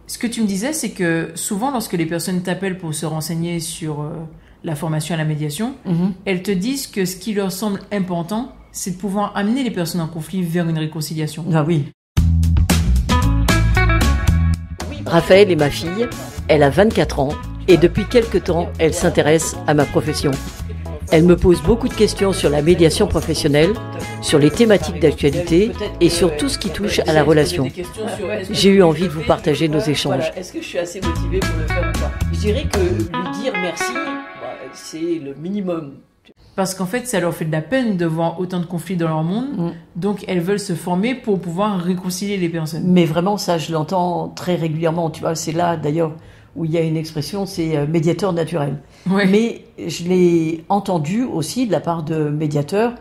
Ce que tu me disais, c'est que souvent, lorsque les personnes t'appellent pour se renseigner sur la formation à la médiation, elles te disent que ce qui leur semble important, c'est de pouvoir amener les personnes en conflit vers une réconciliation. Ah oui. Raphaël est ma fille, elle a 24 ans et depuis quelque temps, elle s'intéresse à ma profession. Elle me pose beaucoup de questions sur la médiation professionnelle, sur les thématiques d'actualité et sur tout ce qui touche à la relation. J'ai eu envie de vous partager nos échanges. Voilà. Est-ce que je suis assez motivée pour le faire ou pas ? Je dirais que lui dire merci, c'est le minimum. Parce qu'en fait, ça leur fait de la peine de voir autant de conflits dans leur monde. Donc, elles veulent se former pour pouvoir réconcilier les personnes. Mais vraiment, ça, je l'entends très régulièrement. Tu vois, c'est là, d'ailleurs, où il y a une expression, c'est médiateur naturel. Ouais. Mais je l'ai entendu aussi de la part de médiateurs,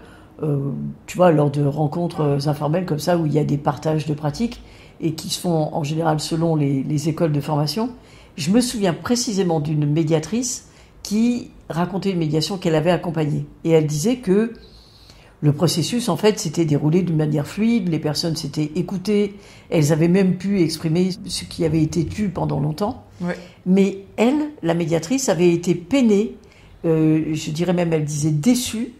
tu vois, lors de rencontres informelles comme ça, où il y a des partages de pratiques et qui se font en général selon les écoles de formation. Je me souviens précisément d'une médiatrice qui racontait une médiation qu'elle avait accompagnée. Et elle disait que le processus, en fait, s'était déroulé d'une manière fluide, les personnes s'étaient écoutées, elles avaient même pu exprimer ce qui avait été tu pendant longtemps. Ouais. Mais elle, la médiatrice, avait été peinée, je dirais même, elle disait déçue,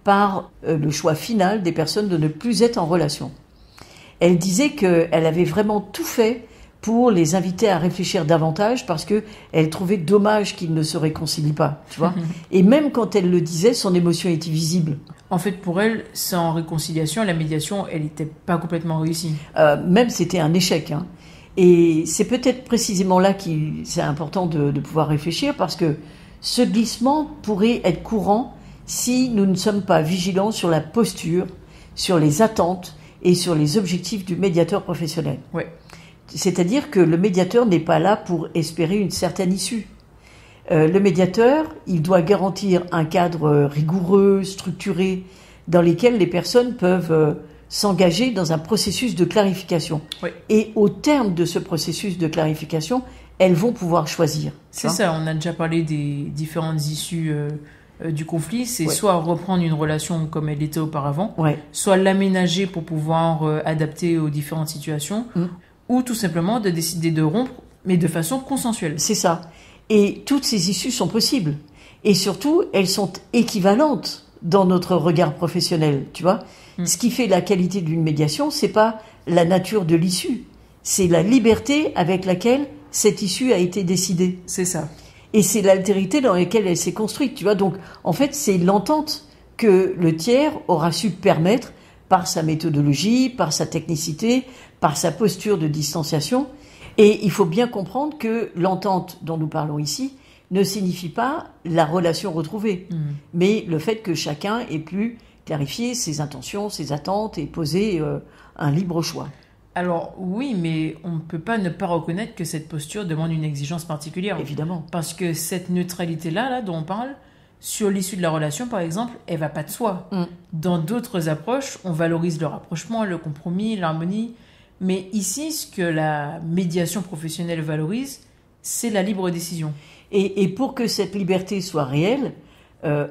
par le choix final des personnes de ne plus être en relation. Elle disait qu'elle avait vraiment tout fait pour les inviter à réfléchir davantage parce qu'elle trouvait dommage qu'ils ne se réconcilient pas, tu vois. Et même quand elle le disait, son émotion était visible. En fait, pour elle, sans réconciliation, la médiation, elle n'était pas complètement réussie. Même c'était un échec. Hein. Et c'est peut-être précisément là c'est important de pouvoir réfléchir parce que ce glissement pourrait être courant si nous ne sommes pas vigilants sur la posture, sur les attentes et sur les objectifs du médiateur professionnel. Ouais. C'est-à-dire que le médiateur n'est pas là pour espérer une certaine issue. Le médiateur, il doit garantir un cadre rigoureux, structuré, dans lequel les personnes peuvent s'engager dans un processus de clarification. Oui. Et au terme de ce processus de clarification, elles vont pouvoir choisir. C'est ça, on a déjà parlé des différentes issues du conflit. C'est Ouais. soit reprendre une relation comme elle était auparavant, Ouais. soit l'aménager pour pouvoir adapter aux différentes situations, ou tout simplement de décider de rompre, mais de façon consensuelle. C'est ça. Et toutes ces issues sont possibles. Et surtout, elles sont équivalentes dans notre regard professionnel, tu vois. Ce qui fait la qualité d'une médiation, c'est pas la nature de l'issue, c'est la liberté avec laquelle cette issue a été décidée. C'est ça. Et c'est l'altérité dans laquelle elle s'est construite, tu vois. Donc, en fait, c'est l'entente que le tiers aura su permettre par sa méthodologie, par sa technicité, par sa posture de distanciation. Et il faut bien comprendre que l'entente dont nous parlons ici ne signifie pas la relation retrouvée, mais le fait que chacun ait pu clarifier ses intentions, ses attentes et poser un libre choix. Alors oui, mais on ne peut pas ne pas reconnaître que cette posture demande une exigence particulière. Évidemment. Parce que cette neutralité-là dont on parle, sur l'issue de la relation, par exemple, elle va pas de soi. Dans d'autres approches, on valorise le rapprochement, le compromis, l'harmonie. Mais ici, ce que la médiation professionnelle valorise, c'est la libre décision. Et pour que cette liberté soit réelle,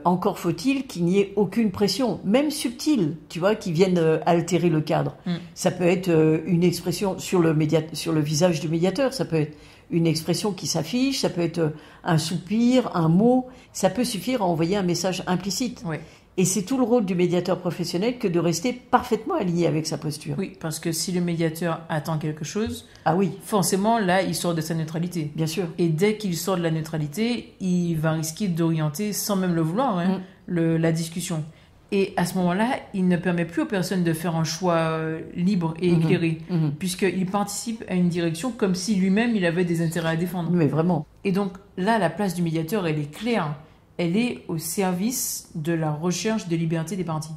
encore faut-il qu'il n'y ait aucune pression, même subtile, tu vois, qui vienne altérer le cadre. Ça peut être une expression sur le visage du médiateur, ça peut être une expression qui s'affiche, ça peut être un soupir, un mot, ça peut suffire à envoyer un message implicite. Ouais. Et c'est tout le rôle du médiateur professionnel que de rester parfaitement aligné avec sa posture. Oui, parce que si le médiateur attend quelque chose, ah oui, forcément, là, il sort de sa neutralité. Bien sûr. Et dès qu'il sort de la neutralité, il va risquer d'orienter, sans même le vouloir, la discussion. Et à ce moment-là, il ne permet plus aux personnes de faire un choix libre et éclairé, puisqu'il participe à une direction comme si lui-même, il avait des intérêts à défendre. Mais vraiment. Et donc, là, la place du médiateur, elle est claire. Elle est au service de la recherche de liberté des parties.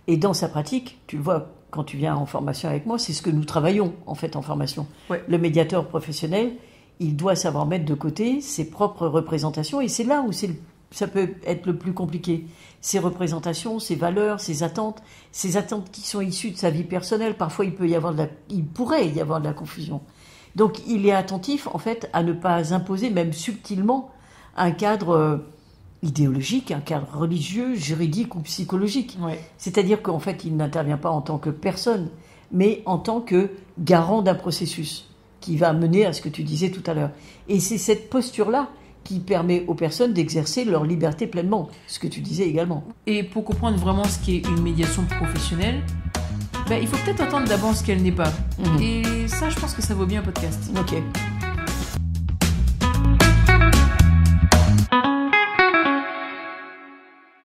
Et dans sa pratique, tu le vois, quand tu viens en formation avec moi, c'est ce que nous travaillons en fait en formation. Ouais. Le médiateur professionnel, il doit savoir mettre de côté ses propres représentations et c'est là où ça peut être le plus compliqué. Ses représentations, ses valeurs, ses attentes qui sont issues de sa vie personnelle. Parfois, il pourrait y avoir de la confusion. Donc, il est attentif en fait à ne pas imposer, même subtilement, un cadre idéologique, un cadre religieux, juridique ou psychologique. Ouais. C'est-à-dire qu'en fait, il n'intervient pas en tant que personne, mais en tant que garant d'un processus qui va mener à ce que tu disais tout à l'heure. Et c'est cette posture-là qui permet aux personnes d'exercer leur liberté pleinement, ce que tu disais également. Et pour comprendre vraiment ce qu'est une médiation professionnelle, il faut peut-être entendre d'abord ce qu'elle n'est pas. Et ça, je pense que ça vaut bien un podcast. Ok.